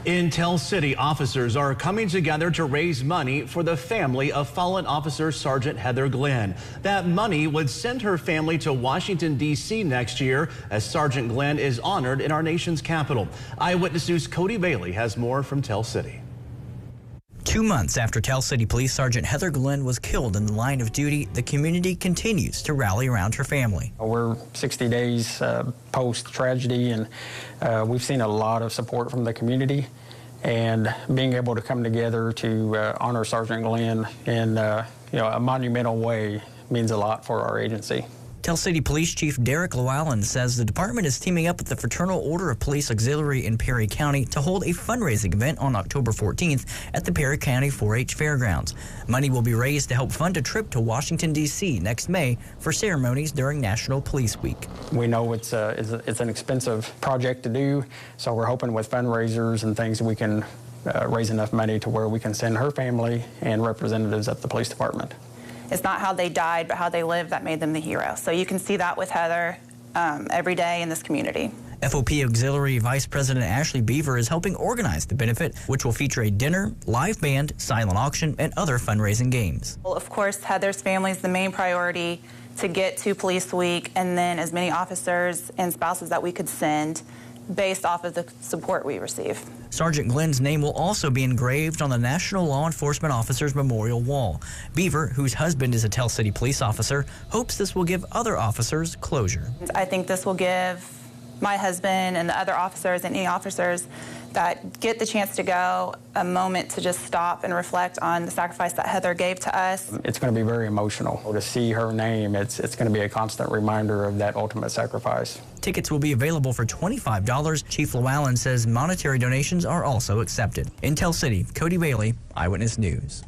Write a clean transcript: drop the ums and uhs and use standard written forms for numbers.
In Tell City, officers are coming together to raise money for the family of fallen officer Sergeant Heather Glenn. That money would send her family to Washington, D.C. next year as Sergeant Glenn is honored in our nation's capital. Eyewitness News' Cody Bailey has more from Tell City. 2 months after Tell City Police Sergeant Heather Glenn was killed in the line of duty, the community continues to rally around her family. We're 60 days post-tragedy, and we've seen a lot of support from the community. And being able to come together to honor Sergeant Glenn in a monumental way means a lot for our agency. Tell City Police Chief Derek Llewellyn says the department is teaming up with the Fraternal Order of Police Auxiliary in Perry County to hold a fundraising event on October 14th at the Perry County 4-H Fairgrounds. Money will be raised to help fund a trip to Washington, D.C. next May for ceremonies during National Police Week. We know it's an expensive project to do, so we're hoping with fundraisers and things we can raise enough money to where we can send her family and representatives at the police department. It's not how they died, but how they lived that made them the hero. So you can see that with Heather every day in this community. FOP Auxiliary Vice President Ashley Beaver is helping organize the benefit, which will feature a dinner, live band, silent auction, and other fundraising games. Well, of course, Heather's family is the main priority to get to Police Week, and then as many officers and spouses that we could send based off of the support we receive. Sergeant Glenn's name will also be engraved on the National Law Enforcement Officers Memorial Wall. Beaver, whose husband is a Tell City police officer, hopes this will give other officers closure. I think this will give my husband and the other officers and any officers that get the chance to go a moment to just stop and reflect on the sacrifice that Heather gave to us. It's going to be very emotional to see her name. It's going to be a constant reminder of that ultimate sacrifice. Tickets will be available for $25. Chief Llewellyn says monetary donations are also accepted. In Tell City, Cody Bailey, Eyewitness News.